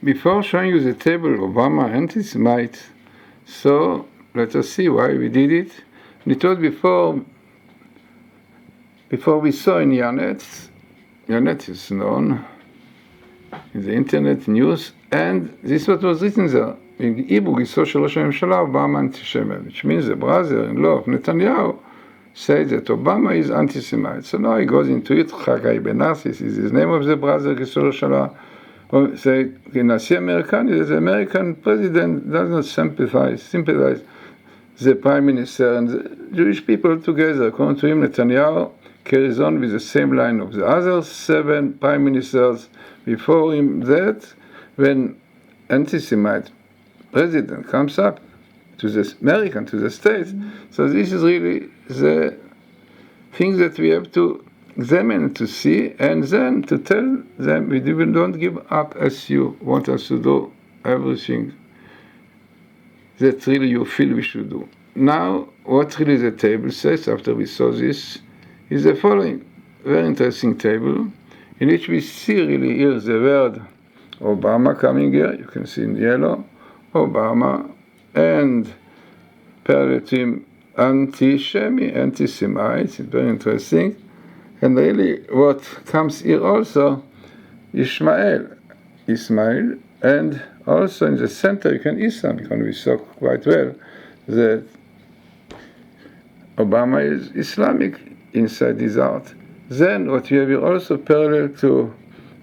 before showing you the table Obama anti Semite, so let us see why we did it. And it was before we saw in Yanet is known in the internet news, and this is what was written there. In Hebrew, גיסו של ראש הממשלה, Obama anti-Semite, which means the brother-in-law of Netanyahu said that Obama is anti-Semite. So now he goes into it, Chagai Benassis is his name of the brother, גיסו של say, נשיא אמריקני, the American president does not sympathize the prime minister and the Jewish people together. According to him, Netanyahu carries on with the same line of the other 7 prime ministers before him, that when anti-Semite president comes up to the American, to the States, so this is really the things that we have to examine, to see, and then to tell them we even don't give up as you want us to do everything that really you feel we should do. Now, what really the table says after we saw this is the following very interesting table, in which we see really here the word Obama coming here. You can see in yellow, Obama, and parallel to him, anti-Semite, it's very interesting. And really what comes here also, Ismail, and also in the center you can Islam, because we saw quite well that Obama is Islamic inside his art. Then what you have here also parallel to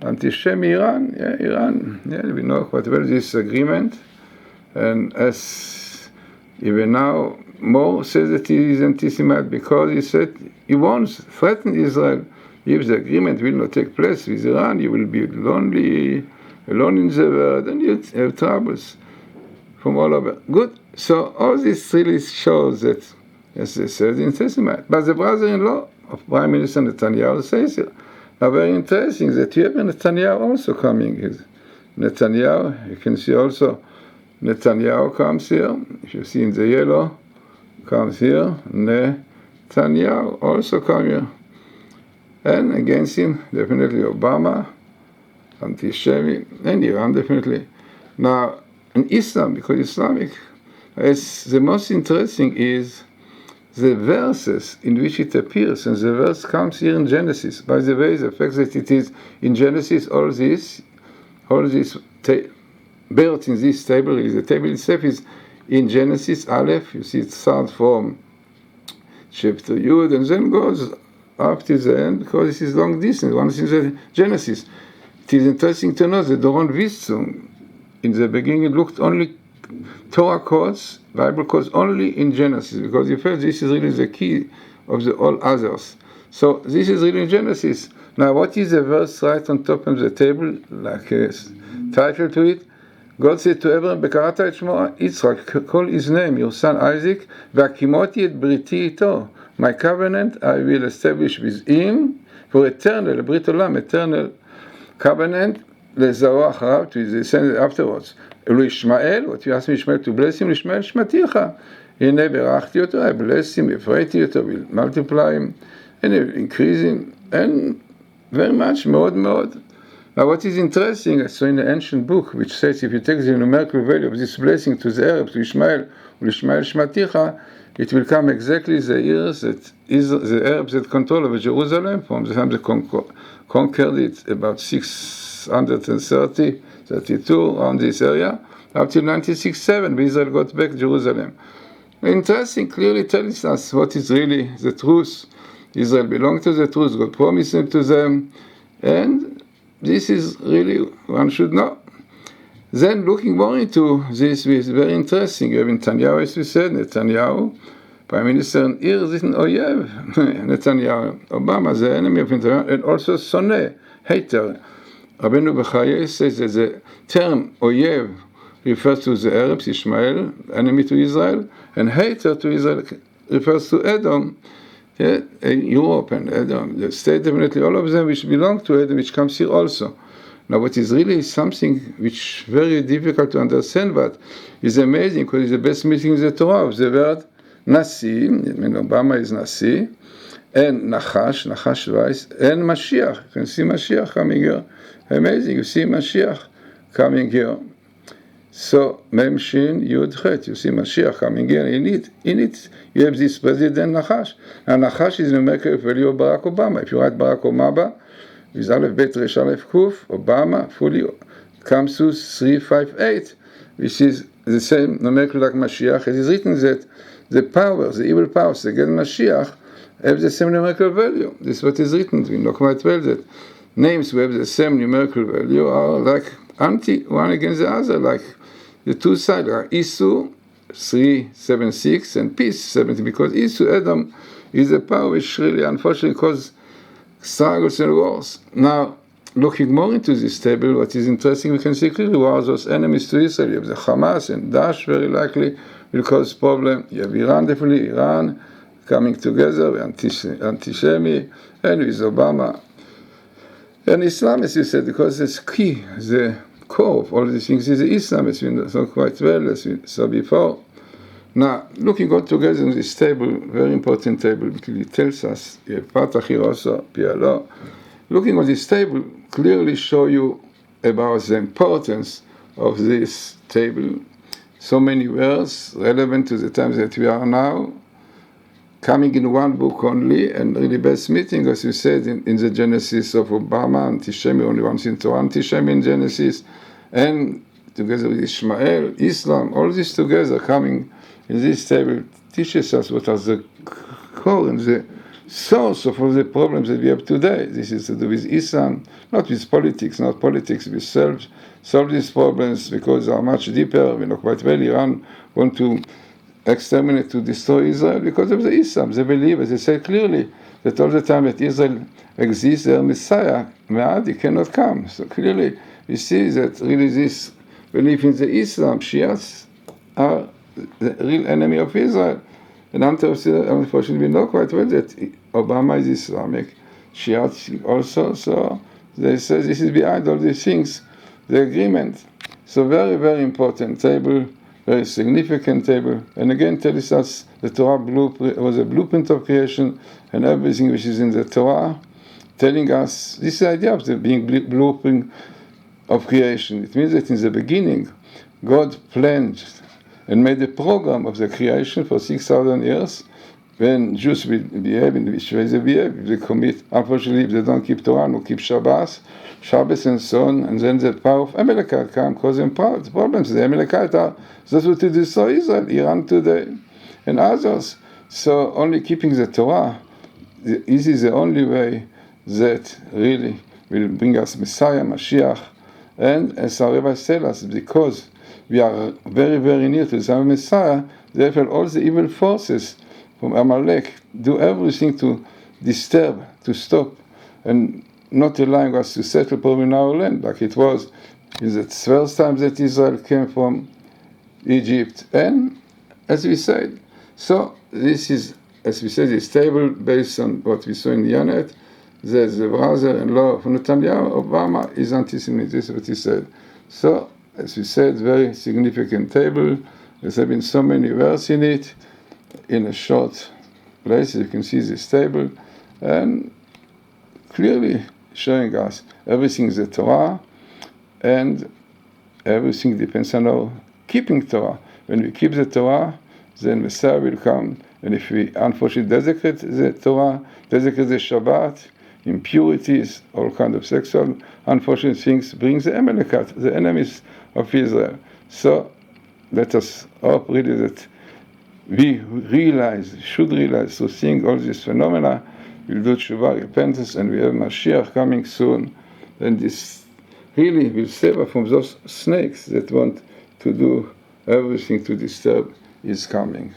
anti-Shem Iran, we know quite well this agreement, and as even now More says that he is anti-Semite because he said he wants threaten Israel. If the agreement will not take place with Iran, you will be lonely, alone in the world, and you have troubles from all over. Good. So all this really shows that, as they said, anti-Semite. But the brother-in-law of Prime Minister Netanyahu says here, now very interesting that you have Netanyahu also coming. Netanyahu, you can see also Netanyahu comes here. If you see in the yellow, comes here. Netanyahu also come here. And against him, definitely Obama, anti-Shemi, and Iran definitely. Now, in Islam, because Islamic, the most interesting is the verses in which it appears, and the verse comes here in Genesis. By the way, the fact that it is in Genesis, all this built in this table, the table itself is in Genesis Aleph. You see it starts from chapter Yud and then goes up to the end, because this is long distance. One is in the Genesis. It is interesting to know that Doron Vistum, in the beginning, it looked only Torah codes, Bible codes only in Genesis, because he felt this is really the key of the all others. So this is really in Genesis. Now, what is the verse right on top of the table, like a title to it? God said to Abraham, "Bekarata et shmo Yitzchak, call his name, your son Isaac, v'akimoti et briti ito. My covenant I will establish with him for eternal, brit olam, eternal covenant, lezaro acharav, to his descendants afterwards. Ishmael, what you asked me, Ishmael, to bless him, Ishmael shmaticha. Hine berachti oto, I bless him, efreti oto, will multiply him, and increase him, and very much, מאוד מאוד. Now what is interesting, I saw in the ancient book, which says if you take the numerical value of this blessing to the Arabs, to Ishmael, Ishmael shmaticha, it will come exactly the years that the Arabs had control over Jerusalem, from the time they conquered it, about 632, around this area, up till 1967, when Israel got back Jerusalem. Interesting, clearly tells us what is really the truth. Israel belonged to the truth, God promised it to them, and this is really, one should know. Then looking more into this is very interesting. You have Netanyahu, as we said, Netanyahu, Prime Minister, and here is an Oyev, Netanyahu, Obama, the enemy of Netanyahu, and also Soneh, hater. Rabbeinu Bechaye says that the term Oyev refers to the Arabs, Ishmael, enemy to Israel, and hater to Israel refers to Edom, Europe and Edom, the state definitely, all of them which belong to Edom, which comes here also. Now what is really something which very difficult to understand, but is amazing, because it's the best meaning in the Torah of the word Nasi, I mean Obama is Nasi, and Nachash twice, and Mashiach. You can see Mashiach coming here. Amazing, you see Mashiach coming here. So, Mem Shin Yud Chet, you see Mashiach coming here. In it, you have this President Nachash. And Nachash is numerical value of Barack Obama. If you write Barack Obama, with Aleph Bet Resh Aleph Kuf, Obama fully comes to 358, which is the same numerical like Mashiach. It is written that the powers, the evil powers against Mashiach, have the same numerical value. This is what is written. We know quite well that names who have the same numerical value are like anti, one against the other, like the two sides are Isu 376 and Peace 70, because Isu Adam is a power which really unfortunately causes struggles and wars. Now, looking more into this table, what is interesting, we can see clearly who are those enemies to Israel. You have the Hamas and Daesh, very likely will cause problem. You have Iran, definitely Iran coming together with anti-Semi and with Obama. And Islam, as you said, because it's key, the core of all these things is Islam, as we know quite well, as we saw before. Now, looking all together in this table, very important table, because it tells us, you have Patach here also, PLO. Looking at this table clearly show you about the importance of this table. So many words relevant to the times that we are now, coming in one book only, and really best meeting, as you said, in the Genesis of Obama, anti-Shemi, only one thing to anti-Shemi in Genesis, and together with Ishmael, Islam, all this together coming in this table teaches us what are the core and the source of all the problems that we have today. This is to do with Islam, not with politics, not politics, we solve these problems because they are much deeper. We know quite well Iran want to exterminate, to destroy Israel because of the Islam. They believe, as they say clearly, that all the time that Israel exists, their Messiah, Mahdi, cannot come. So clearly we see that really this belief in the Islam, Shias, are the real enemy of Israel. And unfortunately we know quite well that Obama is Islamic, Shiite also, so they say this is behind all these things, the agreement. So very, very important table, very significant table, and again tells us the Torah was a blueprint of creation, and everything which is in the Torah, telling us this is the idea of the being blueprint of creation. It means that in the beginning, God planned and made a program of the creation for 6,000 years, when Jews will behave in which way they behave. If they commit, unfortunately, if they don't keep Torah, no keep Shabbos and so on, and then the power of Amalekite can cause them problems. The Amalekite are those who to destroy Israel, Iran today, and others. So only keeping the Torah, this is the only way that really will bring us Messiah, Mashiach, and as our rabbis tell us, because we are very, very near to the Messiah, therefore all the evil forces from Amalek do everything to disturb, to stop, and not allowing us to settle problem in our land, like it was in the first time that Israel came from Egypt. And as we said, so this is, as we said, this table based on what we saw in Yanet, that the brother-in-law of Netanyahu, Obama, is anti-Semite. This is what he said. So, as we said, very significant table. There have been so many words in it, in a short place. You can see this table, and clearly showing us everything is the Torah, and everything depends on our keeping Torah. When we keep the Torah, then Messiah will come. And if we unfortunately desecrate the Torah, desecrate the Shabbat, impurities, all kind of sexual unfortunate things, brings the Amalekite, the enemies of Israel. So let us hope really that we should realize, so seeing all these phenomena, we'll do tshuva, repentance, and we have Mashiach coming soon. And this really will save us from those snakes that want to do everything to disturb his coming.